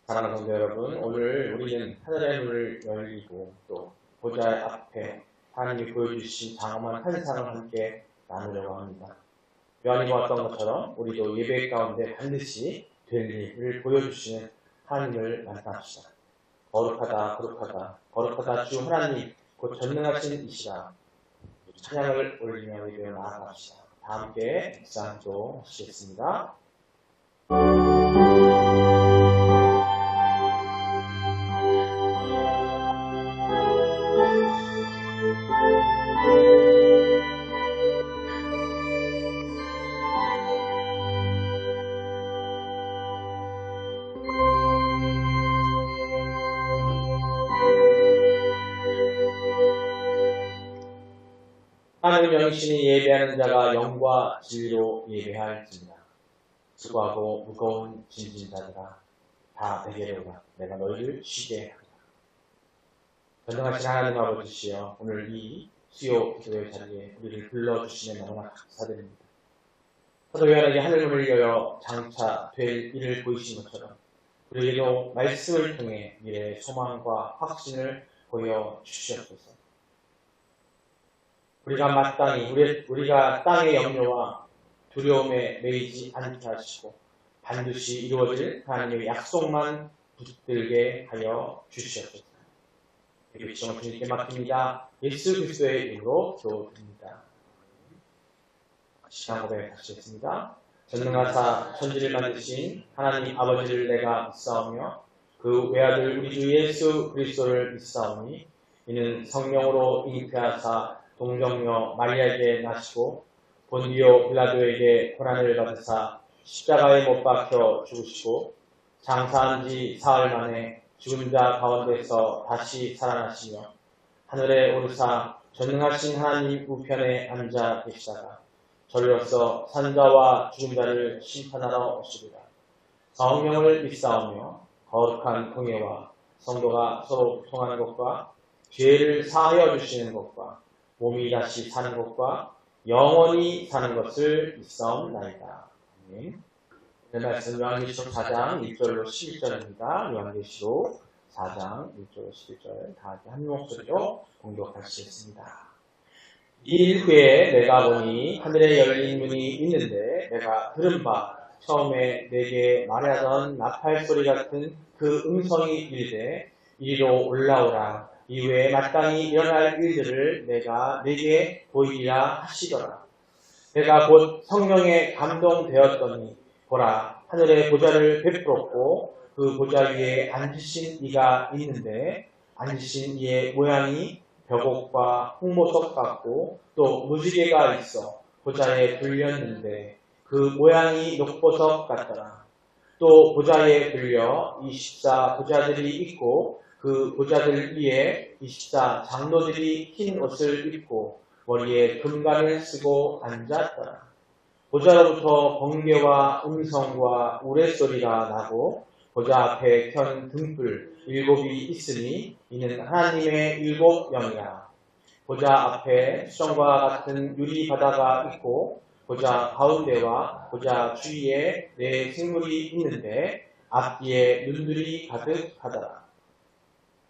사랑하는 성도 여러분, 오늘 우리는 하늘의 문을 열리고 또 보좌 앞에 하나님이 보여주신 장엄한 환상을 함께 나누려고 합니다. 요한이 보았던 것처럼 우리도 예배 가운데 반드시 될 일을 보여주시는 하나님을 만납시다. 거룩하다, 거룩하다 주 하나님, 곧 전능하신 이시라. 찬양을 올리며 예배에 나아갑시다. 다 함께 묵상도 하시겠습니다. 하나님 영신이 예배하는 자가 영과 진리로 예배할지니라. 수고하고 무거운 짐진 자들아 다 내게로 오라. 내가 너희를 쉬게 하리라. 전능하신 하나님 아버지시여, 오늘 이 수요 기도의 자리에 우리를 불러주시면 너무나 감사드립니다. 사도 요한에게 하늘문을 열어 장차 될 일을 보이신 것처럼 우리에게도 말씀을 통해 미래의 소망과 확신을 보여주시옵소서. 우리가 마땅히 우리가 땅의 염려와 두려움에 매이지 않게 하시고 반드시 이루어질 하나님의 약속만 붙들게 하여 주시옵소서. 이 비청을 주님께 맡깁니다. 예수 그리스도의 이름으로 기도드립니다. 시간 고백 하시겠습니다. 전능하사 천지를 만드신 하나님 아버지를 내가 믿사오며 그 외아들 우리 주 예수 그리스도를 믿사오니 이는 성령으로 잉태하사 동정녀 마리아에게 나시고 본디오 빌라도에게 고난을 받으사 십자가에 못 박혀 죽으시고 장사한 지 사흘 만에 죽은 자 가운데서 다시 살아나시며 하늘에 오르사 전능하신 하나님 우편에 앉아 계시다가 저리로서 산자와 죽은 자를 심판하러 오시리라. 성령을 믿사오며 거룩한 공예와 성도가 서로 통하는 것과 죄를 사하여 주시는 것과 몸이 다시 사는 것과 영원히 사는 것을 믿사옵나이다. 아멘. 오늘 말씀 요한계시록 4장 1절로 11절입니다. 요한계시록 4장 1절로 11절 다 함께 한 목소리로 공독하시겠습니다. 이 후에 내가 보니 하늘에 열린 문이 있는데 내가 들은 바 처음에 내게 말하던 나팔 소리 같은 그 음성이 이르되 이리로 올라오라. 이후에 마땅히 일어날 일들을 내가 네게 보이리라 하시더라. 내가 곧 성령에 감동되었더니 보라, 하늘의 보좌를 베풀었고 그 보좌 위에 앉으신 이가 있는데 앉으신 이의 모양이 벽옥과 홍보석 같고 또 무지개가 있어 보좌에 둘렸는데 그 모양이 녹보석 같더라. 또 보좌에 둘려 24 보좌들이 있고 그 보좌들 위에 24 장로들이 흰 옷을 입고 머리에 금관을 쓰고 앉았더라. 보좌로부터 번개와 음성과 우레소리가 나고 보좌 앞에 켠 등불 7이 있으니 이는 하나님의 7영이라. 보좌 앞에 수정과 같은 유리 바다가 있고 보좌 가운데와 보좌 주위에 4 생물이 있는데 앞뒤에 눈들이 가득하더라.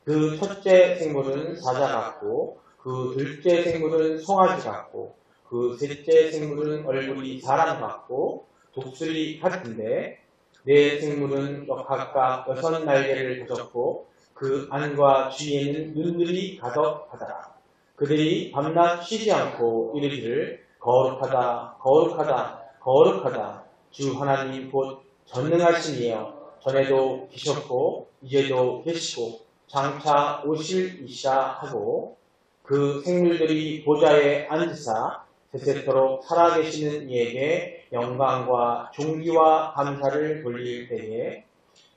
그 첫째 생물은 사자 같고 그 둘째 생물은 송아지 같고 그 셋째 생물은 얼굴이 사람 같고 독수리 같은데 4 생물은 각각 6 날개를 가졌고 그 안과 주위에는 눈들이 가득하더라. 그들이 밤낮 쉬지 않고 이르기를 거룩하다 거룩하다 거룩하다 주 하나님 곧 전능하신 이여 전에도 계셨고 이제도 계시고 장차 오실 이시라 하고 그 생물들이 보좌에 앉으사 세세토록 살아계시는 이에게 영광과 존귀와 감사를 돌릴 때에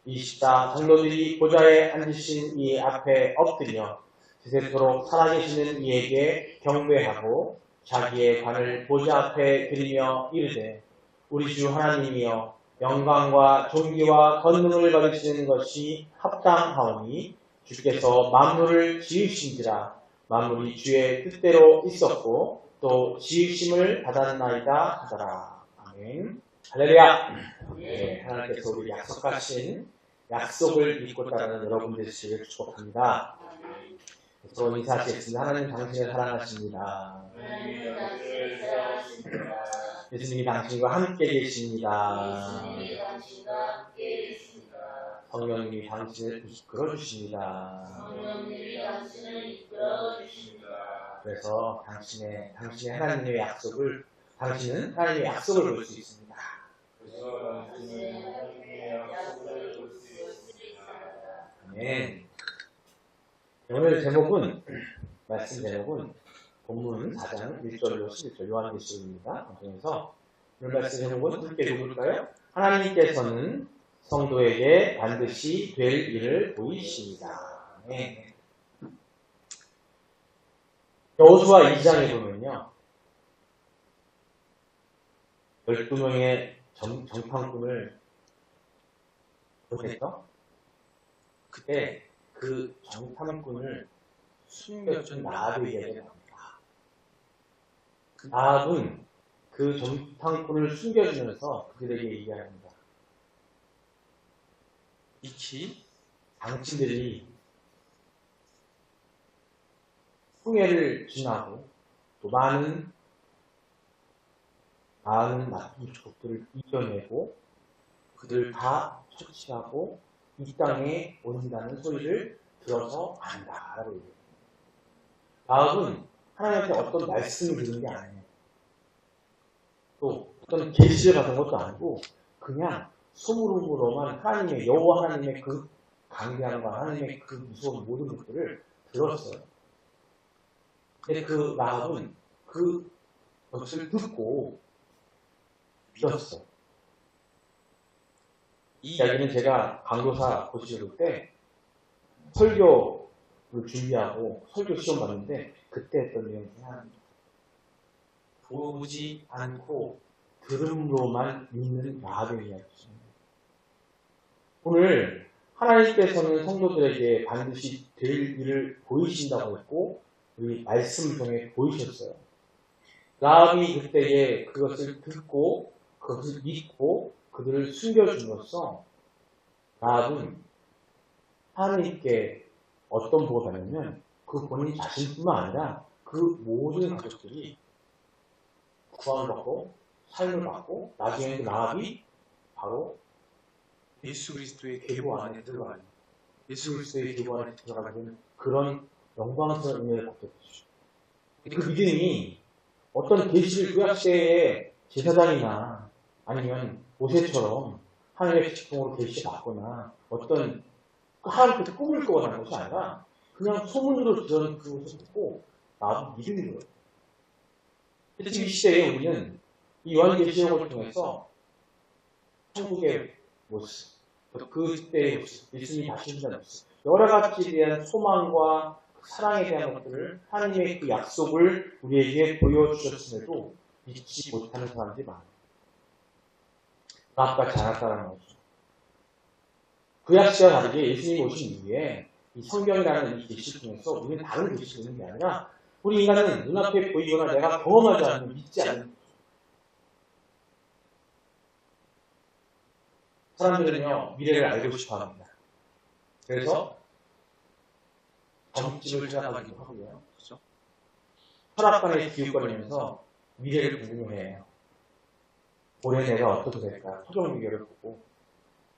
24 장로들이 보좌에 앉으신 이 앞에 엎드려 세세토록 살아계시는 이에게 경배하고 자기의 관을 보좌 앞에 드리며 이르되 우리 주 하나님이여 영광과 존귀와 권능을 받으시는 것이 합당하오니 주께서 만물을 지으신지라. 만물이 주의 뜻대로 있었고 또 지으심을 받았나이다 하더라. 아멘. 할렐루야. 네, 하나님께서 우리 약속하신 약속을 믿고 따르는 여러분들 되시기를 축복합니다. 서로 인사하시겠습니다. 하나님 당신을 사랑하십니다. 예수님이 당신과 함께 계십니다. 성령님이 당신을 이끌어 주십니다. 그래서 당신의 하나님의 약속을 당신은 하나님의 약속을 볼 수 있습니다. 아멘. 오늘 제목은 말씀 제목은 본문 4장 1절로 11절 요한계시록입니다. 그래서 오늘 말씀 제목은 함께 읽어볼까요? 하나님께서는 성도에게 반드시 될 일을 보이십니다. 네. 여호수아 2장에 보면요, 12명의 정탐꾼을 보냈죠. 그때 그 정탐꾼을 숨겨준 라합의 이야기가 나옵니다. 라합은 그 정탐꾼을 숨겨주면서 그들에게 얘기합니다. 익히 당신들이 풍해를 지나고 또 많은 나쁜 족들을 이겨내고 그들 다 처치하고 이 땅에 온다는 소리를 들어서 안다라고 얘기합니다. 라합은 하나님한테 어떤 말씀을 듣는 게 아니에요. 또 어떤 계시를 받은 것도 아니고 그냥 소문으로만 하나님의 여호와 하나님의 그 강대함과 하나님의 그 무서운 모든 것들을 들었어요. 근데 그 라합은 그것을 듣고 믿었어요. 이 이야기는 제가 강도사 고시를 때 설교를 준비하고 설교 시험 봤는데 그때 했던 내용 중에 하나입니다. 보지 않고 들음으로만 믿는 라합의 이야기입니다. 오늘 하나님께서는 성도들에게 반드시 될 일을 보이신다고 했고 우리 말씀을 통해 보이셨어요. 라합이 그때에 그것을 듣고 그것을 믿고 그들을 숨겨줌으로써 라합은 하나님께 어떤 복을 받냐면 그 본인 자신뿐만 아니라 그 모든 가족들이 구원을 받고 삶을 받고 나중에 라합이 바로 예수 그리스도의 계보 안에 들어가는 예수 그리스도의 계보 안에 들어가는 그런 영광스러운 은혜를 받게 되죠. 그 믿음이 어떤 계시를 구약시대의 제사장이나 아니면 모세처럼 하나님의 직통으로 계시받거나 어떤 하나님께서 꿈을 꾸어가는 것이 아니라 그냥 소문으로 들은 그것을 듣고 나도 믿는 거예요. 근데 지금 이 시대에 우리는 이 요한계시록을 통해서 천국의 모습, 그 때의 모습, 예수님이 다시 오신다는 모습, 여러 가지에 대한 소망과 사랑에 대한 것들을 하나님의 그 약속을 우리에게 보여주셨음에도 믿지 못하는 사람들이 많아요. 라합같이 않았다는 거죠. 구약시대와 다르게 예수님이 오신 이후에 이 성경이라는 이 계시를 통해서 우리는 다른 계시를 듣는 게 아니라 우리 인간은 눈앞에 보이거나 내가 경험하지 않는 믿지 않는 거죠. 사람들은요 미래를 알고 싶어 합니다. 그래서 점집을 찾아가기도 하고요. 그렇죠? 철학관에 기웃거리면서 미래를 궁금해해요. 올해 내가 어떻게 될까? 토종미교를 보고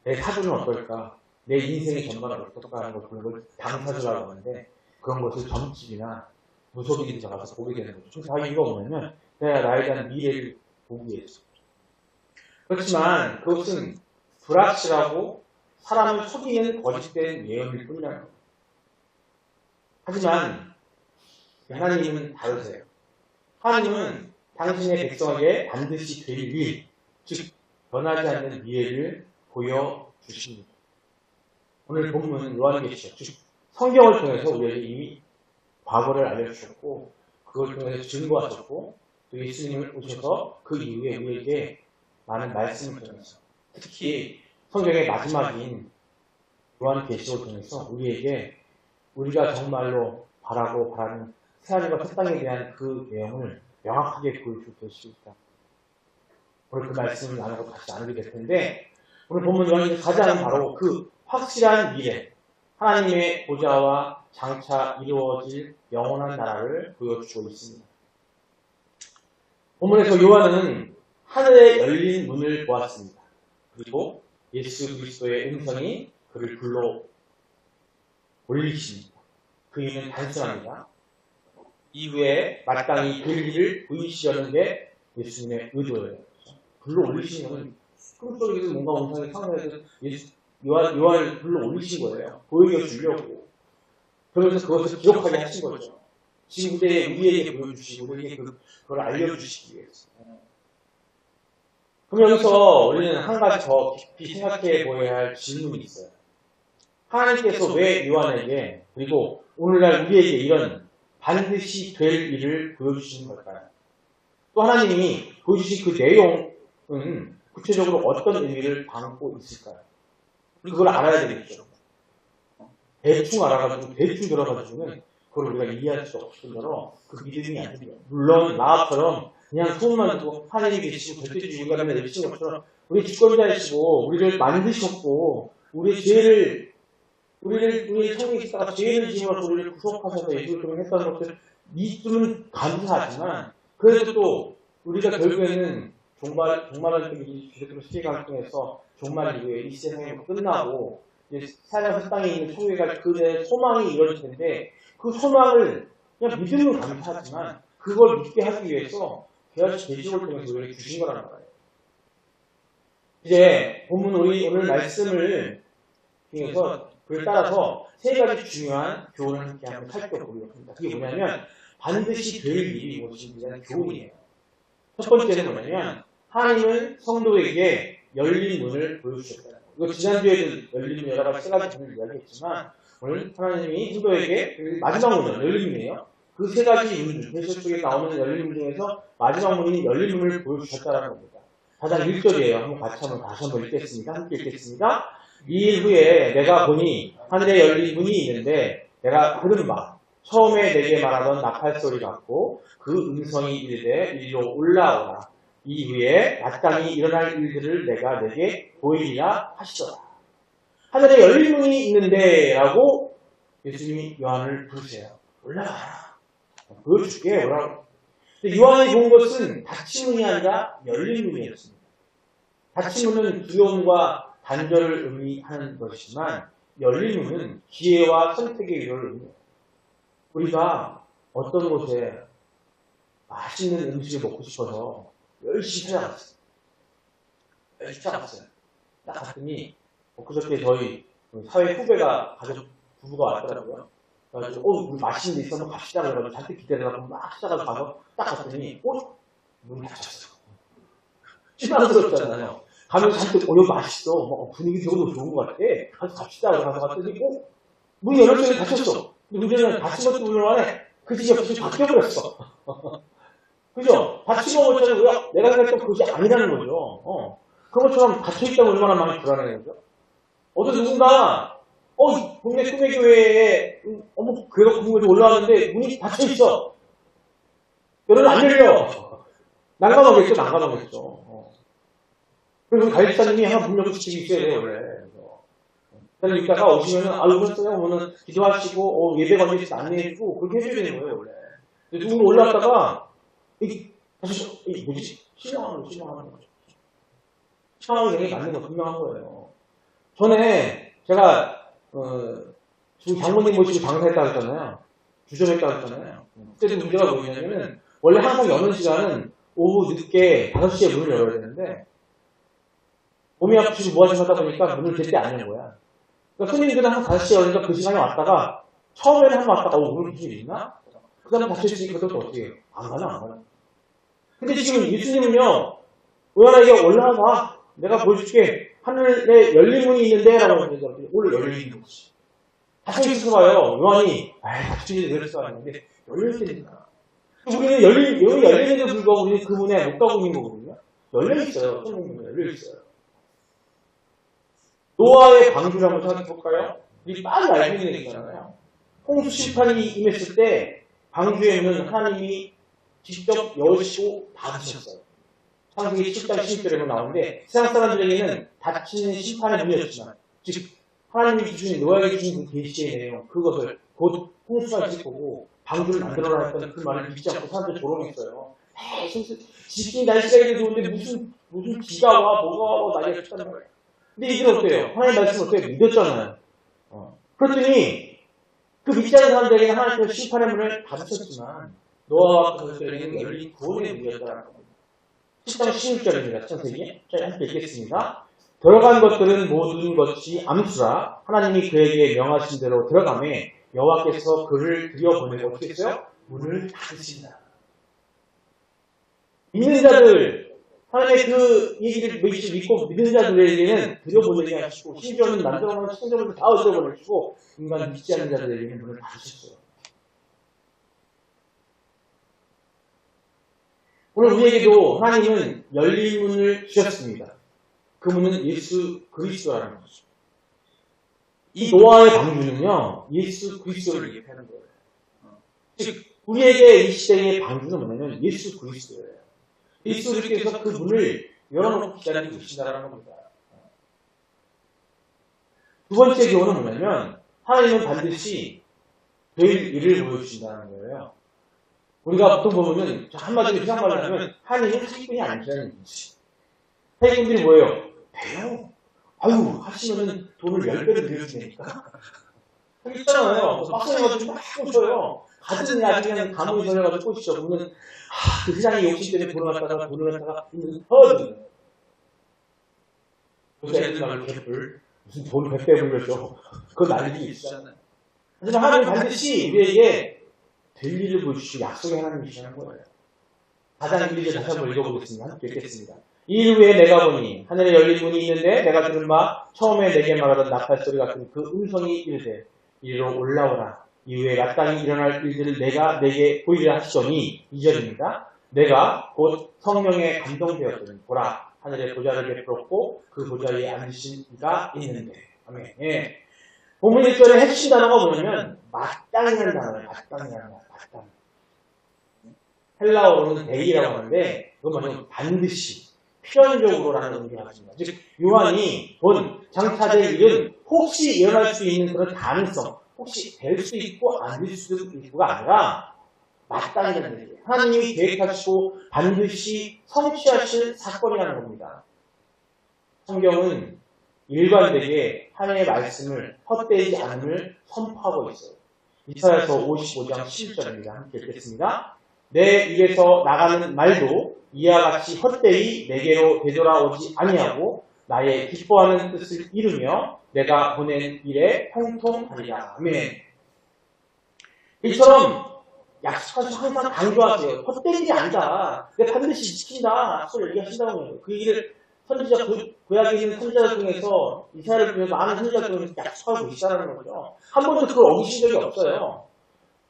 내 사주는 어떨까? 내 인생의 전반은 어떨까 하는 걸 보는 걸 당사주라고 하는데 그런 것을 점집이나 무속인들이 가서 보게 되는 거죠. 다 이유가 뭐냐면 내가 나에 대한 미래를 보기 위해서. 그렇지만 그것은 불확실하고 사람을 속이는 거짓된 예언일 뿐이라는 거예요. 하지만 하나님은 다르세요. 하나님은 당신의 백성에게 반드시 될 일, 즉 변하지 않는 미래를 보여주십니다. 오늘 본문 요한계시록, 즉 성경을 통해서 우리에게 이미 과거를 알려주셨고 그걸 통해서 증거하셨고 또 예수님을 오셔서 그 이후에 우리에게 많은 말씀을 통해서 특히 성경의 마지막인 요한계시록을 통해서 우리에게 우리가 정말로 바라는 새하늘과 새 땅에 대한 그 내용을 명확하게 보여주고 계십니다. 오늘 그 말씀을 나누고 같이 나누게 될 텐데 오늘 본문 요한계시록 4장은 바로 그 확실한 미래, 하나님의 보좌와 장차 이루어질 영원한 나라를 보여주고 있습니다. 본문에서 요한은 하늘에 열린 문을 보았습니다. 그리고 예수 그리스도의 음성이 그를 불러 올리십니다. 그 이유는 단순합니다. 이후에 마땅히 그 일을 보이시려는 게 예수님의 의도예요. 불러 올리시는 것은 꿈속에서 뭔가 음성이 상상해서 요한을 불러 올리신 거예요. 보여 주려고. 그러면서 그것을 기록하게 하신 거죠. 지금부터 우리에게 보여주시고 우리에게 그걸 알려주시기 위해서. 그럼 여기서 우리는 한 가지 더 깊이 생각해 보아야 할 질문이 있어요. 하나님께서 왜 요한에게 그리고 오늘날 우리에게 이런 반드시 될 일을 보여주시는 걸까요? 또 하나님이 보여주신 그 내용은 구체적으로 어떤 의미를 담고 있을까요? 그걸 알아야 되겠죠. 대충 알아가지고 대충 들어가지고는 그걸 우리가 이해할 수 없을 정도로 그 믿음이 안 돼요. 물론 라합처럼 그냥 소문만 듣고 하나님이 계시고 절대주의 우리가 맨날 외치는 것처럼 우리 주권자이시고 우리를 만드셨고 우리의 천국에 있다가 죄를 지으면서 우리를 구속하셔서 예수를 통했다는 것을 믿음은 감사하지만 그래도 또 우리가 결국에는 종말을 기독교 세계관을 통해서 종말 이후에 이 세상이 끝나고 사냥 땅에 있는 천국에 갈 그의 소망이 이루어질 텐데 그 소망을 그냥 믿음은 감사하지만 그걸 믿게 하기 위해서 계시록을 통해서 우리에게 주신 거란 말이에요. 이제 본문 오늘 말씀을 통해서 그를 따라서 세 가지 중요한 교훈을 함께 한번 살펴보려고 합니다. 그게 뭐냐면 반드시 될 일이 무엇인지에 대한 교훈이에요. 첫 번째는 뭐냐면 하나님은 성도에게 열린 문을 보여주셨다. 이거 지난주에도 열린 문 여러 가지 세 가지 문을 이야기했지만 오늘 하나님이 성도에게 마지막 문은 열린 문이에요. 그 세 가지 문, 계시록 속에 나오는 열린 문 중에서 마지막 문인 열린 문을 보여주셨다는 겁니다. 가장 1절이에요. 한번 다시 한번 읽겠습니다. 함께 읽겠습니다. 이 일 후에 내가 보니 하늘에 열린 문이 있는데 내가 들은 바 처음에 내게 말하던 나팔 소리 같고 그 음성이 이르되 이리로 올라오라. 이후에 마땅히 일어날 일들을 내가 내게 보이리라 하시더라. 하늘에 열린 문이 있는데 라고 예수님이 요한을 부르세요. 올라와라. 보여줄게. 오라고. 근데 요한이 본 것은 닫힌 문이 아니라 열린 문이었습니다. 닫힌 문은 두려움과 단절을 의미하는 것이지만 열린 문은 기회와 선택의 일을 의미해요. 우리가 어떤 곳에 맛있는 음식을 먹고 싶어서 열심히 찾아갔어요. 딱 갔더니 그저께 저희 사회 후배가 가족 부부가 왔더라고요. 그래가지고 우리 맛있는 데 있어 한번 갑시다 그래가지고 잔뜩 기다리다가 막 찾아가서 가서 딱 갔더니 문이 닫혔어. 실망스럽잖아요. 가면서 잔뜩 여기 맛있어. 분위기 되게 좋은 것 같아. 가서 갑시다 그래서 갔더니 문이 열렸더니 닫혔어. 근데 문제는 닫힌 것도 물론에 그 집이 없이 바뀌어버렸어. 그죠? 닫힌 거 것처럼 내가 생각했던 그것이 아니라는 거죠. 그런 것처럼 닫혀있다고 얼마나 많이 불안해요. 그죠? 어제 누군가 동네 꿈의교회에 교회가 궁금해서 올라왔는데 문이 닫혀있어. 여러분 안 열려. 난감하겠죠. 그래서 가이드사님이 항상 분명 지키고 있어야 돼요, 원래. 그래서 이따가 오시면은, 오셨어요? 오면은 기도하시고, 예배가 언제지 안내해주고, 그렇게 해줘야 되는 거예요, 원래. 근데 누군 올라왔다가, 뭐지? 신앙하는 거죠. 신앙하는 게 맞는 거 분명한 거예요. 전에, 제가, 지금 장모님 모시고 장사했다고 했잖아요. 주점했다고 했잖아요. 그때 문제가 뭐냐면은, 원래 항상 여는 시간은 오후 늦게 5시에 문을 열어야 되는데, 몸이 아프시고 뭐하시고 하다 보니까 문을 제때 안 연 거야. 그러니까 손님들은 한 5시에 오니까 그 시간에 왔다가, 처음에는 한 번 왔다가, 오늘 무슨 일 있나? 그 다음에 닫혀있으니까 그것도 어떻게 해요? 안 가나? 근데 지금 예수님은요, 요한에게 올라와봐. 내가 보여줄게. 하늘에 열린 문이 있는데, 라고 하면서, 원래 열린 거지. 닫혀있어서 봐요. 요한이, 닫혀있는데 그랬어. 하는데, 열려있으니까. 우리는 여기 열리는데도 불구하고 우리는 그 문에 못 가고 있는 거거든요. 열려있어요. 천국문이 열려있어요. 노아의 방주를 한번 생각해볼까요? 우리 빨리 알고 있는 얘기잖아요. 홍수 심판이 임했을 때 방주에는 하나님이 직접 여시고 닫으셨어요. 창세기 7장 16절에 나오는데 세상 사람들에게는 닫히는 심판의 문이었지만 즉 하나님이 주신 노아에게 주신 그 계시의 내용, 그것을 곧 홍수가 있을 거고 방주를 만들어라 했던 그 말을 믿지 않고 사람들 조롱했어요. 지금 날씨가 이렇게 좋은데 무슨 비가 와, 뭐가 와, 난리가 쳤단 말이에요. 근데 이들은 어때요? 하나님 말씀 어때요? 믿었잖아요. 그랬더니 그 믿지 않는 사람들에게는 하나님께서 심판의 문을 닫으셨지만 노아와 그 가족들에게는 열린 구원의 문이었다는 겁니다. 10장 16절입니다. 창세기. 자, 함께 읽겠습니다. 들어간 것들은 모든 것이 암수라 하나님이 그에게 명하신 대로 들어가매 여호와께서 그를 들여보내고 어떻게 했어요? 문을 닫으신다. 믿는 자들, 하나님의 그 얘기를 믿고 믿는 자들에게는 들여보내게 하시고 심지어는 남자와 성전을 다 들여보내시고 인간 믿지 않는 자들에게는 문을 닫으셨어요. 오늘 우리에게도 하나님은 열린 문을 주셨습니다. 그 문은 예수 그리스도라는 것이죠. 이 노아의 방주는요, 예수 그리스도를 얘기하는 거예요. 즉, 우리에게 이 시대의 방주는 뭐냐면 예수 그리스도예요. 예수 그리스도께서 그 문을 열어놓고 기다리고 계신다는 겁니다. 두 번째 교훈은 뭐냐면 하나님은 반드시 될 일을 보여주신다는 거예요. 우리가 보통 보면 한마디로 이상말로 하면 하나님은 사기꾼이 아니라는 거지. 사기꾼들이 뭐예요? 돼요. 아유, 하시면은 돈을 10배로 빌려주니까. 있잖아요. 빡세가지고 막 꼬셔요. 가진 아주 그냥 감옥에 걸려가지고 꼬시죠. 그러면, 그 세상의 욕심 때문에 돈을 갖다가 허거든요. 요새 애들 말로 개뿔. 무슨 돈 100배 불려줘. 그거 난리 있잖아요. 하지만 하나님 반드시 우리에게 될 일을 보여주시고 약속의 하나님이시라는 거예요. 4장 1절을 다시 한번 읽어보겠습니다. 함께 읽겠습니다. 이 일 후에 내가 보니 하늘에 열린 문이 있는데 내가 들은 바 처음에 내게 말하던 나팔 소리 같은 그 음성이 이르되 이리로 올라오라. 이후에 마땅히 일어날 일들을 내가 내게 보이려 하시더니 2절입니다. 내가 곧 성령에 감동되었더니 보라 하늘의 보좌를 베풀었고 그 보좌 위에 앉으신 이가 있는데. 아멘. 예. 본문 1절의 핵심 단어가 뭐냐면 마땅이라는 단어예요. 마땅이라는 단어. 마땅. 헬라어로는 대의라고 하는데 그건 뭐냐면 반드시 필연적으로라는 의미가 있습니다. 즉 요한이 본 장차될 일은 혹시 일어날 수 있는 그런 가능성, 혹시 될 수 있고 안 될 수도 있고가 아니라 마땅이라는 얘기예요. 하나님이 계획하시고 반드시 성취하실 사건이라는 겁니다. 성경은 일관되게 하나님의 말씀을 헛되지 않음을 선포하고 있어요. 이사야서 55장 11절입니다. 함께 읽겠습니다. 내 입에서 나가는 말도 이와 같이 헛되이 내게로 되돌아오지 아니하고 나의 기뻐하는 뜻을 이루며 내가 보낸 일에 형통하리라. 아멘. 이처럼 약속하시고 항상 강조하세요. 헛된 일이 아니다. 내가 반드시 지킨다. 약속을 얘기하신다고 해요. 그 얘기를 선지자, 구약에 있는 선지자들 중에서 이스라엘을 통해서 많은 선지자들 중에서 약속하고 계시다는 거죠. 한 번도 그걸 어기신 적이 없어요.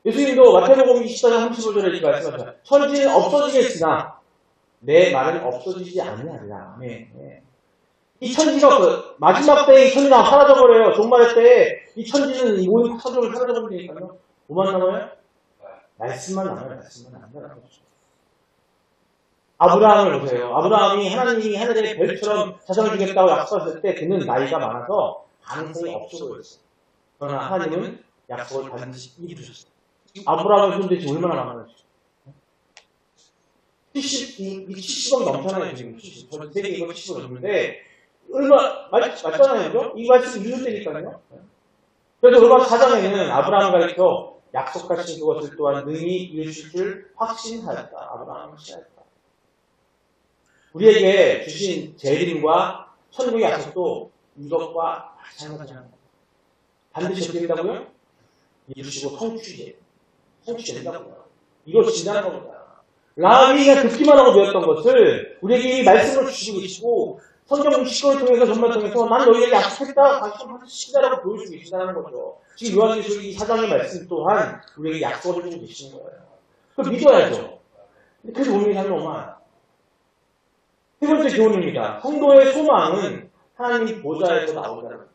예수님도 마태복음 24장 35절에 이렇게 말씀하셨어요. 천지는 없어지겠으나 내 말은 없어지지 아니하리라. 네. 이 천지가 그 마지막 때의 천지가 사라져버려요. 종말의 때 이 천지는 이 모든 천지를 사라져버리니까요. 뭐만 남아요? 말씀만 남아요. 말씀만 남아요. 아브라함을 보세요. 아브라함이 하나님이 하늘의 별처럼 자손을 주겠다고 약속했을 때 그는 나이가 많아서 가능성이 없어 보였어요. 그러나 하나님은 약속을 반드시 이루셨어요. 아브라함의 손대지 얼마나 많아요? 70억 넘잖아요, 지금. 전 세계 이거 70억 넘는데, 맞잖아요, 그죠? 이 말씀이 이루어지니까요. 그래서 로마 4장에는 아브라함을 가리켜 약속하신 그것을 또한 능히 이루실 줄 확신하였다. 아브라함은 확신하였다. 우리에게 주신 재림과 천국의 약속도 이것과 마찬가지라는 겁니다. 반드시 어떻게 된다고요? 이루시고 성취된다고요. 이걸 진단하는 겁니다. 라합이가 듣기만 하고 배웠던 것을 우리에게 이 말씀을 주시고 계시고 성경 60권을 통해서 전말 통해서 난 너희에게 약속했다 시키다라고 보여주고 계시다는 거죠. 지금 요한계시록 이 4장의 말씀 또한 우리에게 약속을 해주고 계시는 거예요. 그걸 믿어야죠. 그래서 우리의 삶이 얼마나 세 번째 교훈입니다. 성도의 소망은 하나님 보좌에서 나온다는 거예요.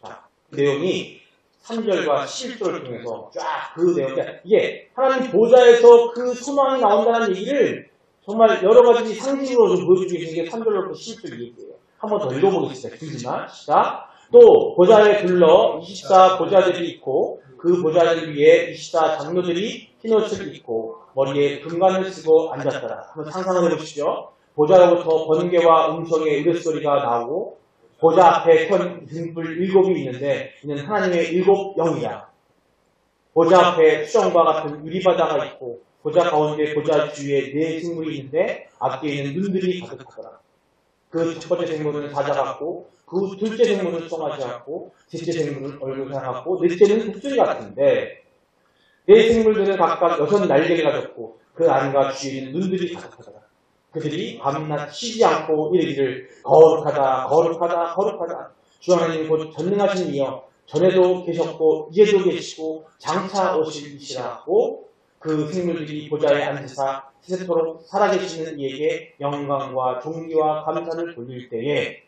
자, 그 내용이 3절과 11절을 통해서 쫙 그 내용이 이게 하나님 보좌에서 그 소망이 나온다는 얘기를 정말 여러 가지 상징으로 좀 보여주고 계신 게 3절부터 11절 얘기예요. 한 번 더 읽어보겠습니다. 길지만 시작. 또 보좌에 둘러 24 보좌들이 있고 그 보좌들 위에 24 장로들이 흰옷을 입고 머리에 금관을 쓰고 앉았더라. 한번 상상을 해보시죠. 보좌로부터 번개와 음성의 으르소리가 나오고 보좌 앞에 큰 등불 7이 있는데 이는 하나님의 7 영이야. 보좌 앞에 수정과 같은 유리바다가 있고 보좌 가운데 보좌 주위에 4 생물이 있는데 앞뒤에는 눈들이 가득하더라. 그 첫 번째 생물은 사자 같고 그 둘째 생물은 송아지 같고 셋째 생물은 얼굴 같고 넷째는 독수리 같은데 4 생물들은 각각 6 날개를 가졌고 그 안과 주위에는 눈들이 가득하더라. 그들이 밤낮 쉬지 않고 이르기를 거룩하다 거룩하다 거룩하다 주 하나님 곧 전능하신 이여 전에도 계셨고 이제도 계시고 장차 오실 이시라고 그 생물들이 보좌에 앉으사 세세토록 살아계시는 이에게 영광과 존귀와 감사를 돌릴 때에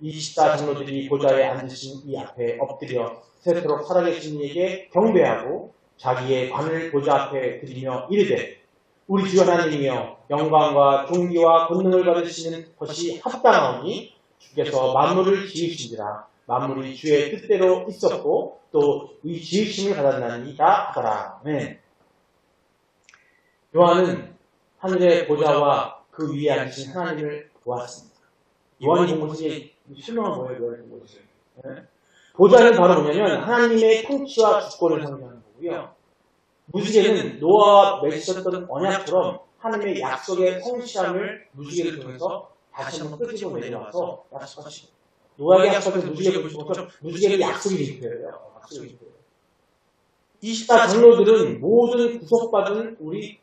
24 장로들이 보좌에 앉으신 이 앞에 엎드려 세세토록 살아계신 이에게 경배하고 자기의 관을 보좌 앞에 드리며 이르되 우리 주 하나님이여 영광과 존귀와 권능을 받으시는 것이 합당하오니 주께서 만물을 지으신지라 만물이 주의 뜻대로 있었고 또 이 지으심을 받았나니이다 하더라. 아멘. 요한은 하늘의 보좌와 그 위에 앉으신 하나님을 보았습니다. 요한이 본 것이 실명한 거예요. 요한이 본 것이. 보좌는 바로 뭐냐면 하나님의 통치와 주권을 상징하는 거고요. 무지개는 노아와 맺으셨던 언약처럼 하나님의 약속의 성실함을 무지개를 통해서 다시 한번 끄집어 내려와서 약속하시고 노아에게 약속한 무지개를 보시는 것처럼 무지개는 약속이 되어요. 약속이 되어요. 24 장로들은 모든 구속받은 우리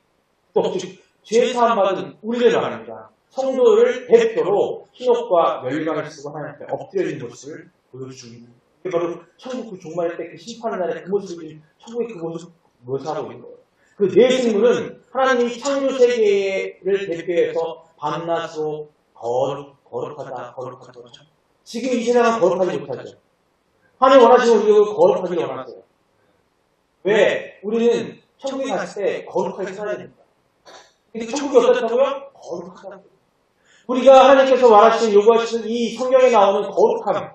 즉 죄사함 받은 우리를 말합니다. 성도를 대표로 흰옷과 멸관을 쓰고 하나님 앞에 엎드려 있는 모습을 보여주는 그게 바로 천국 그 종말의 때 그 심판의 날에 그 모습을 천국의 그 모습을 묘사하고 있는 거예요. 그 4 생물은 하나님이 창조 세계를 대표해서 밤낮으로 거룩하다 거룩하다 그렇죠? 지금 이 세상은 거룩하지 못하죠. 하나님 원하시는 우리가 거룩하기를 원하세요. 왜? 우리는 천국에 갔을 때 거룩하게 살아야 됩니다. 근데 그 천국이 어떻다고요? 거룩하다. 우리가 하나님께서 말하시는 요구하시는 이 성경에 나오는 거룩함,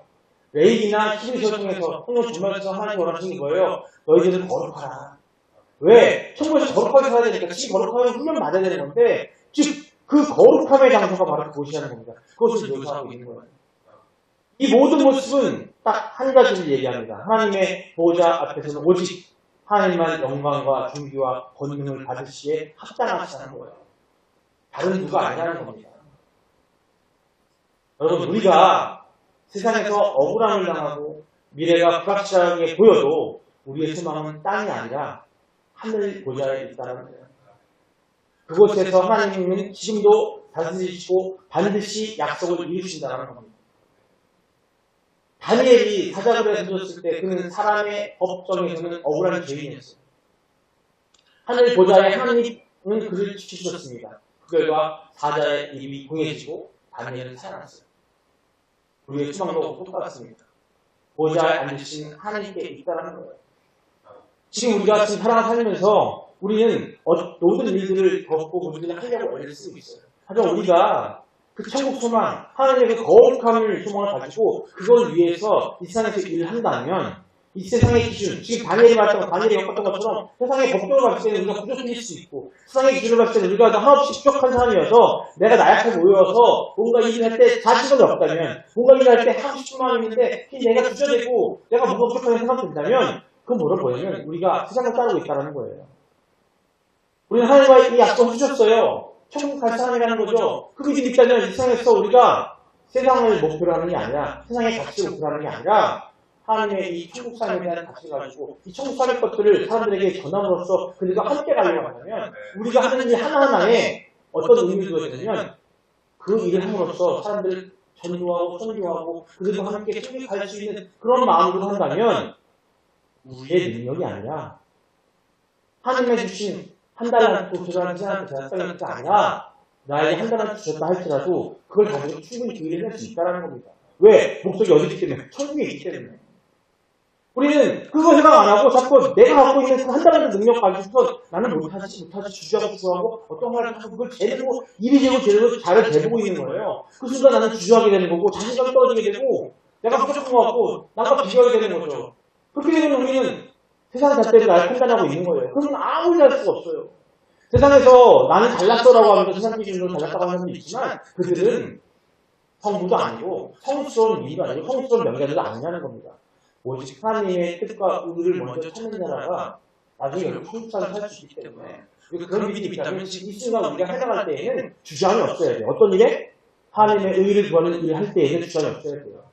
레이기나 히브리서를 통해서 성경 전말에서 하나님 원하시는 거예요. 너희들은 거룩하라. 왜? 천국에서 거룩하게 살아야 되니까 지금 거룩하면 훈련 받아야 되는 건데 즉 그 거룩함의 장소가 바로 그곳이라는 겁니다. 그것을 묘사하고 있는 거예요. 이 모든 모습은 딱 한 가지를 얘기합니다. 하나님의 보좌 앞에서는 오직 하나님만 영광과 존귀와 권능을 받으시기에 합당하시다는 거예요. 다른 누가 아니라는 겁니다. 여러분 우리가 세상에서 억울함을 당하고 미래가 불확실하게 보여도 우리의 소망은 땅이 아니라 하늘 보좌에 있다는 거예요. 그곳에서 하나님은 지금도 다스리시고 반드시 약속을 이루신다는 겁니다. 다니엘이 사자굴에 던졌을 때 그는 사람의 법정에서는 억울한 죄인이었어요. 하늘 보좌에 하나님은 그를 지키셨습니다. 그 결과 사자의 입이 공해지고 다니엘은 살아났어요. 우리의 소망도 똑같습니다. 보좌에 앉으신 하나님께 있다는 거예요. 지금 우리가 지금 살면서 우리는 모든 일들을 겪고 우리는 하려고 애를 쓰고 있어요. 하지만 우리가 그 천국 소망, 하나님의 그 거룩함을 소망을 가지고 그걸 위해서 이 세상에서 일을 한다면 이 세상의 기준, 지금 다니엘이 말했던 다니엘이 겪었던 것처럼 세상의 법정을 봤을 때는 우리가 부족해질 수 있고 세상의 기준을 봤을 때는 우리가 한없이 부족한 사람이어서 내가 나약하게 보여서 뭔가 일을 할 때 자신감이 없다면 뭔가 일을 할 때 하고 싶은 마음이 있는데 내가 주저되고 내가 뭔가 부족하게 생각된다면 그건 뭐를 보냐면 우리가 세상을 따르고 있다는 거예요. 우리는 하나님과 이 약속을 주셨어요. 천국 갈 사람이라는 거죠. 그 믿음이 있다면 이 세상에서 우리가 세상을 목표로 하는 게 아니라 세상의 가치를 목표로 하는 게 아니라 하나님의 이 천국 삶에 대한 가치를 가지고 이 천국 삶의 것들을 사람들에게 전함으로써 그들과 함께 가려고 한다면 우리가 하는 일 하나하나에 어떤 의미가 되냐면 그 일을 함으로써 사람들을 전도하고 선교하고 그들과 함께 천국에 갈 수 있는 그런 마음으로 한다면 우리의 능력이 아니라 하나님의 주신 한 달란트, 2달란트, 3달란트, 5달란트가 아니라 나에게 한 달란트 주셨다 할지라도 그걸 가지고 충분히 그 일을 할 수 있다는 겁니다. 왜? 목적이 어디기 때문에? 천국에 있기 때문에. 우리는 그거 생각 안 하고 자꾸 내가 갖고 있는 그 한 달란트 능력 가지고서 나는 못하지 주저하고 어떤 말을 하고 그걸 제대로 이리 재고 제대로 잘 대보고 있는 거예요. 그 순간 나는 주저하게 되는 거고 자신감이 떨어지게 되고 내가 부족한 것 같고 나가 비교하게 되는 거죠. 그렇게 되면 우리는 세상 자체를 날 판단하고 있는 거예요. 그러면 아무리 할 수가 없어요. 세상에서 나는 잘났어라고 하면서 세상 기준으로 잘났다고 하는 사람도 있지만 그들은 성부도 아니고 성스러운 미도 아니고 성스러운 명자들도 아니냐는 겁니다. 오직 하나님의 뜻과 의를 먼저 찾는 자라가 나중에 결국 성숙한 살 수 있기 때문에 그런 믿음이 있다면 지금 이 순간 우리가 해당할 때에는 주저함이 없어야 돼요. 어떤 일에? 하나님의 의를 구하는 일을 할 때에는 주저함이 없어야 돼요.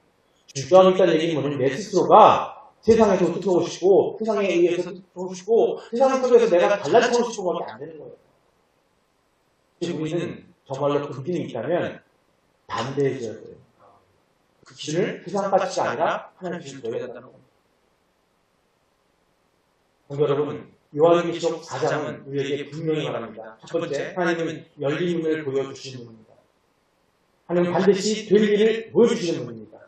주저함이 있다는 얘기는 뭐냐면 내 스스로가 세상에서 어떻게 하고 싶고 세상에 의해서 어떻게 하고 싶고 세상 속에서 내가 달라지고 싶은 것밖에 안 되는 거예요. 우리는 정말로 그 믿음이 있다면 반대해줘야 돼요. 그 기준을 세상 가치가 아니라 하나님 기준을 넣어야 된다는 겁니다. 여러분, 요한계시록 4장은 우리에게 분명히 말합니다. 첫 번째, 하나님은 열린 문을 보여주시는 분입니다. 하나님은 반드시 될 일을 보여주시는 분입니다.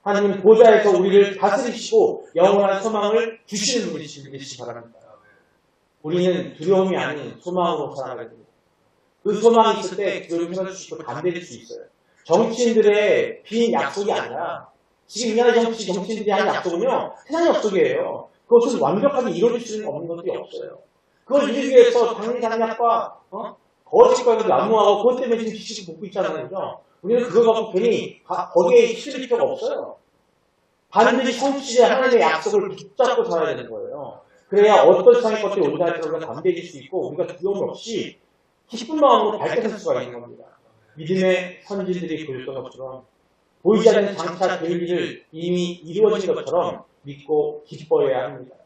하나님은 보좌에서 우리를 다스리시고 영원한 소망을 주시는 분이시기 바랍니다. 우리는 두려움이 아닌 소망으로 살아가야 됩니다. 그 소망이 있을 때 두려움이 사라지고 담대해질 수 있어요. 정치인들의 빈 약속이 아니라 지금 이 나라의 정치인들이 하는 약속은요, 세상 약속이에요. 그것은 완벽하게 이루어질 수 없는 것들이 없어요. 그걸 이루기 위해서 당리당략과 거짓과 난무하고 그것 때문에 지금 지식 먹고 있잖아요. 그죠? 우리는 그거 갖고 괜히 거기에 실릴 필요가 없어요. 반드시 성취제 하나님의 약속을 붙잡고 살아야 되는 거예요. 그래야 어떤 세상의 것들이 온다 할지라도 담대해질 수 있고 우리가 두려움 없이 기쁜 마음으로 밝게 살 수가 있는 겁니다. 믿음의 선진들이 보였던 것처럼 보이지 않는 장차 될 일을 이미 이루어진 것처럼 믿고 기뻐해야 합니다.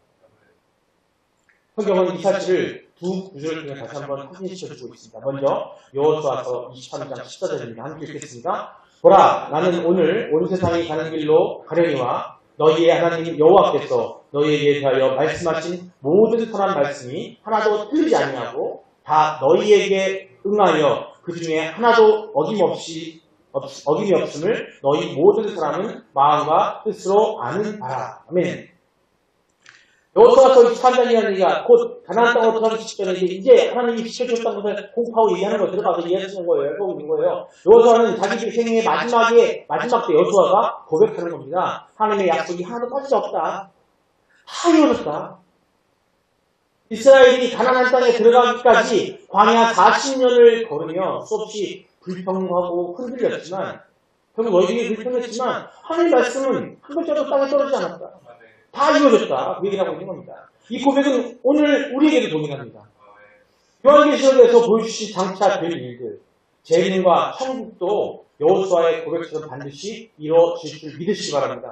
성경은 이 사실을 두 구절을 통해 다시 한번 확인시켜주고 있습니다. 먼저 여호수아서 23장 14절입니다. 함께 읽겠습니다. 보라, 나는 오늘 온 세상이 가는 길로 가려니와 너희의 하나님 여호와께서 너희에게 대하여 말씀하신 모든 선한 말씀이 하나도 틀리지 아니하고 다 너희에게 응하여 그 중에 하나도 어김이 없음을 너희 모든 사람은 마음과 뜻으로 아는 바라. 아멘. 여호수아서 23장이라는 얘기가 곧 가나안 땅으로 들어가기 직전에 이제 하나님이 지켜줬다는 것을 공포하고 얘기하는 거 들어가서 이해하시는 거예요. 알고 있는 거예요. 여호수아는 자기 생애의 마지막 때 여호수아가 고백하는 겁니다. 하나님의 약속이 하나도 빠지지 없다. 다 이루어졌다. 이스라엘이 가나안 땅에 들어가기까지 광야 40년을 걸으며 수없이 불평하고 흔들렸지만 결국 너희들이 불평했지만 하나님의 말씀은 한 글자도 땅에 떨어지지 않았다. 다 이루어졌다. 그 얘기를 하고 있는 겁니다. 이 고백은 오늘 우리에게도 동일합니다. 요한계시록에서 보여주신 장차 될 일들, 재림과 천국도 여호수아의 고백처럼 반드시 이루어질 줄 믿으시기 바랍니다.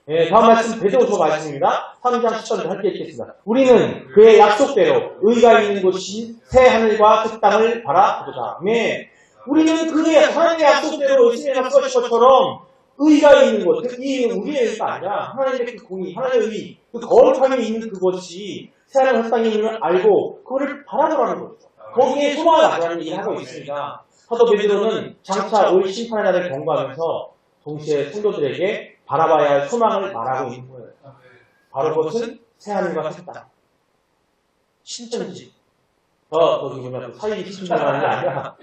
네, 다음 말씀 베드로서 말씀입니다. 3장 10절을 함께 읽겠습니다. 우리는 그의 약속대로 의가 있는 곳인 새 하늘과 새 땅을 바라보자. 네, 우리는 그의 하나님의 약속대로 예수님의 약속하신 것처럼 의가 있는 곳, 이 우리의 의가 아니라 하나님의 그 공의, 하나님의 의, 그 거룩함이 있는 그곳이 새 하늘 새 땅이 있는 걸 알고 그거를 바라보라는 거죠. 거기에 소망을 가지라는 얘기를 하고 있습니다. 사도 베드로는 장차 올 심판의 날을 경고하면서 동시에 성도들에게 바라봐야 할 소망을 말하고 있는 거예요. 바로 그것은 새하늘과 새 땅. 신천지. 거기 보면 사이 신천지라는 게 아니라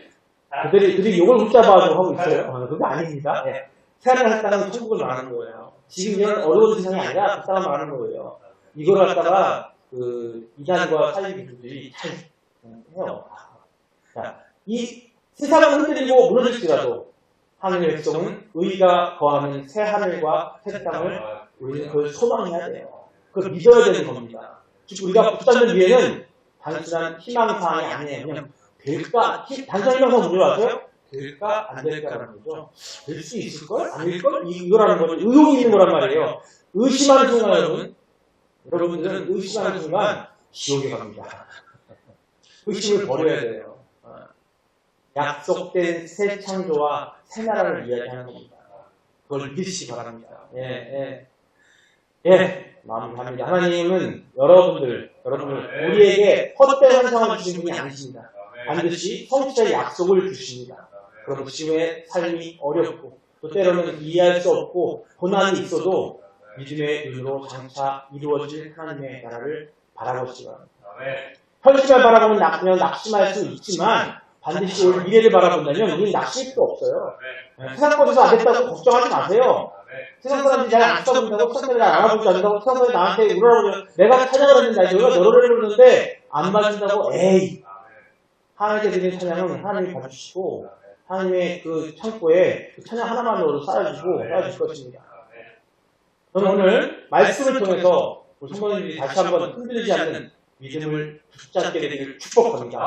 그들이 욕을 붙잡아가지고 하고 있어요. 그게 아닙니다. 네. 새하늘 새 땅은 천국을 말하는 거예요. 지금 이런 어려운 세상이 아니라 그 땅을 말하는 거예요. 이걸 갖다가 이단과 사이비들이 잘 해요. 자, 이 세상은 흔들리고 무너질지라도 하늘의 백성은 의가 거하는 새 하늘과 새 땅을 우리는 그걸 소망해야 돼요. 그걸 믿어야 되는 겁니다. 즉 우리가 붙잡는 위에는 단순한 희망사항이 아니에요. 그냥 될까? 단순한 희망사항 문제 와서요? 될까? 안 될까라는 거죠. 될 수 있을걸? 아닐걸? 이거라는 거죠. 의혹이 있는 거란 말이에요. 의심하는 순간 여러분들은 의심하는 순간 지옥에 갑니다. 의심을 버려야 돼요. 약속된 새 창조와 새 나라를 이야기하는 겁니다. 그걸 믿으시기 바랍니다. 마무리합니다. 하나님은 여러분들 우리에게 헛된 환상을 주신 분이 아니십니다. 반드시 성취의 약속을 주십니다. 그럼 지금의 삶이 어렵고 또 때로는 이해할 수 없고 고난이 있어도 믿음의 눈으로 장차 이루어질 하나님의 나라를 바라보시기 바랍니다. 현실을 바라보면 그냥 낙심할 수 있지만 반드시 올 미래를 바라본다면 우리는 낙심할 필요 없어요. 세상 것에서 안 됐다고 걱정하지 마세요. 세상 사람들이 잘 안 쳐다본다고, 세상 사람들이 잘 알아보지 않는다고, 세상 사람들이 나한테 우러러보면 내가 찬양을 했는데, 너가 너를 부르는데 안 봐준다고, 에이! 하나님께 드리는 찬양은 하나님이 봐주시고, 하나님의 그 창고에 그 찬양 하나만으로도 쌓여주고 쌓여줄 것입니다. 저는 오늘 말씀을 통해서 우리 성도님들이 다시 한번 흔들리지 않는 믿음을 붙잡게 되기를 축복합니다.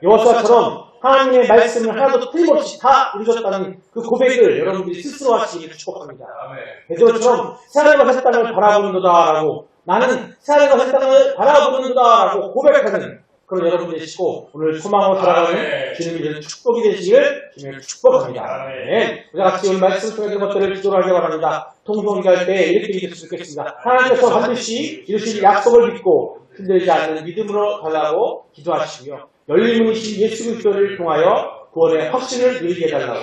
여호수아처럼 하나님의 말씀을 하나도 틀림없이 다 이루셨다는 그 고백을 여러분들이 스스로 하시기를 축복합니다. 베드로처럼 새하늘과 새 땅을 바라보는도다라고, 나는 새하늘과 새 땅을 바라보는도다라고 고백하는 그런 여러분들이 계시고, 오늘 소망으로 살아가는 주님의 축복이 되시기를 주님을 축복합니다. 네. 우리 같이 오늘 말씀을 통해 것들을 기도를 하기 바랍니다. 통성기할 때 이렇게 기도할 수 있겠습니다. 하나님께서 반드시 이루실 약속을 믿고 흔들리지 않는 믿음으로 달라고 기도하시고요. 열린 문이신 예수 그리스도를 통하여 구원의 확신을 누리게 해달라고,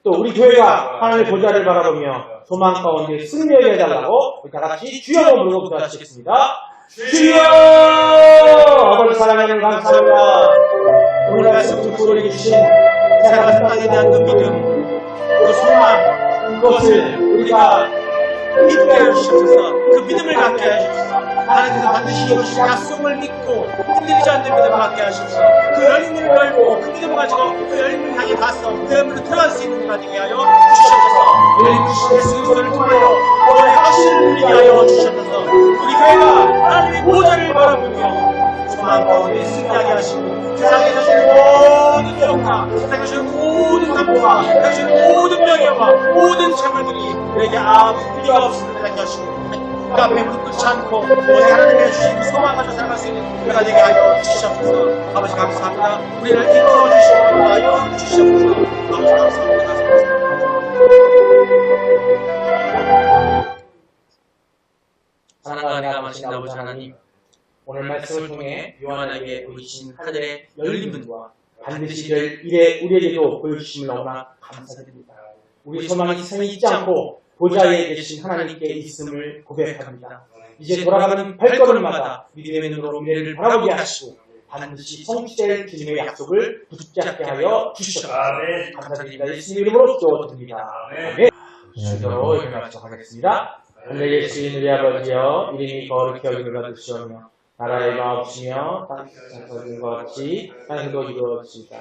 또 우리 교회가 하나님의 보좌를 바라보며 소망 가운데 승리하게 해달라고 우리 다 같이 주여 부르고 기도하시겠습니다. 주여! 아버지 사랑하는 감사합니다. 오늘 말씀 듣고 주신 새하늘 땅에 대한 그 믿음, 그 소망, 그것을 우리가 믿게 해주시옵소서. 그 믿음을 갖게 해주시옵소서. 하나님께서 반드시 이루실 약속을 믿고 흔들리지 않는 믿음을 갖게 하시옵소서. 그 열린 문을 열고 그 믿음을 가지고 그 열린 문을 향해 가서 그 열린 문을 들어갈 수 있는 가지게 하여 주시옵소서. 열린 문의 예수 그리스도를 통하여 구원의 확신을 누리게 하여 주시옵소서. 우리 교회가 하나님의 보좌를 바라보며 소망 가운데 승리하게 하시고, 세상에 주시는 모든 영광, 세상에 주시는 모든 감동과 세상에 주시는 모든 명예와 모든 재물들이 우리에게 아무 필요가 없음을 하게 하시고, 그 앞에 무릎 꿇지 않고 오직 하나님의 주신 그 소망 가지고 살아갈 수 있는 우리가 되게 하여 주시옵소서. 아버지 감사합니다. 우리를 이끌어 주시고 하여 주시옵소서. 아버지 감사합니다. 사랑과 은혜가 많으신 아버지 하나님, 오늘 말씀을 통해 요한에게 보이신 하늘의 열린 문과 반드시 될 일에 우리에게도 보여주심을 너무나 감사드립니다. 우리 소망이 세상에 있지 않고 보좌에 계신 하나님께 있음을 고백합니다. 이제 돌아가는 발걸음마다 믿음의 눈으로 미래를 바라보게 하시고 반드시 성취될 주님의 약속을 붙잡게 하여 주시옵소서. 감사드립니다. 예수님 이름으로 기도드립니다. 아멘. 주님으로 이렇게 말씀하겠습니다. 하늘에 계신 우리 아버지여, 이름이 거룩히 여김을 받으시오며 나라의 마옵시며 땅에서 이룬 것 같이 땅에서도 이루어지이다.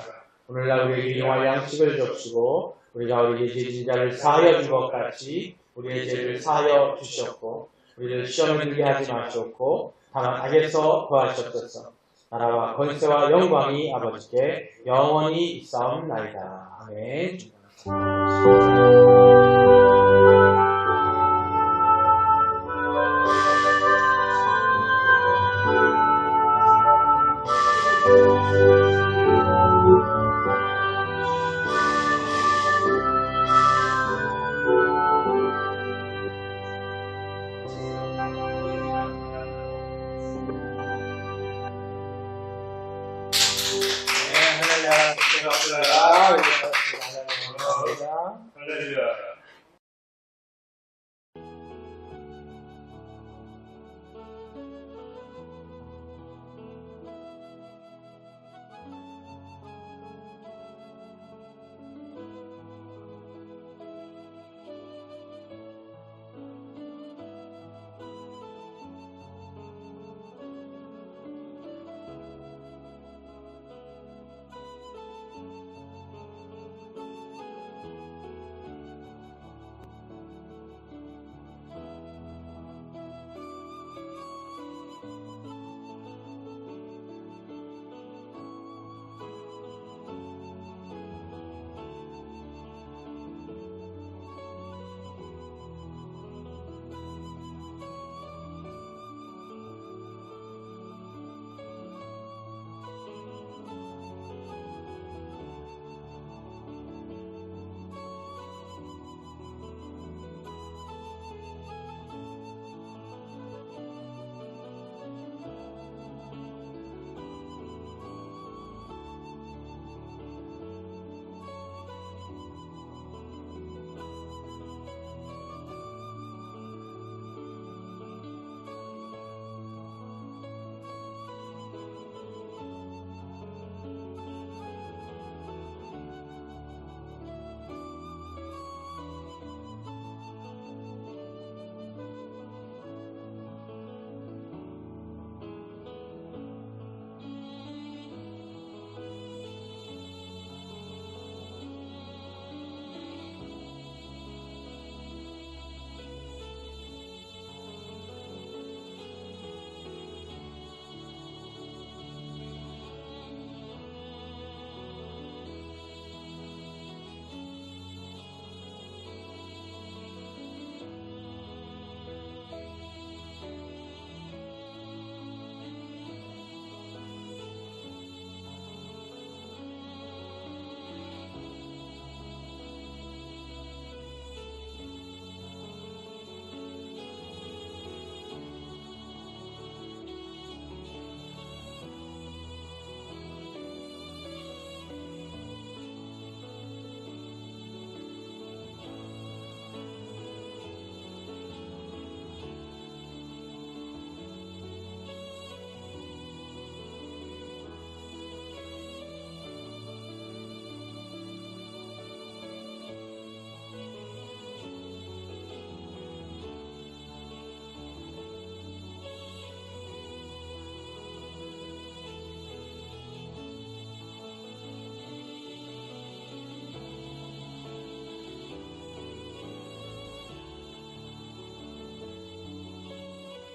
오늘날 우리에게 일용할 양식을 줍시고 우리가 우리의 죄진 자를 사하여 준 것 같이 우리의 죄를 사하여 주시옵고, 우리를 시험에 들게 하지 마시옵고 다만 악에서 구하시옵소서. 나라와 권세와 영광이 아버지께 영원히 있사옵나이다. 아멘. 네, 하늘나라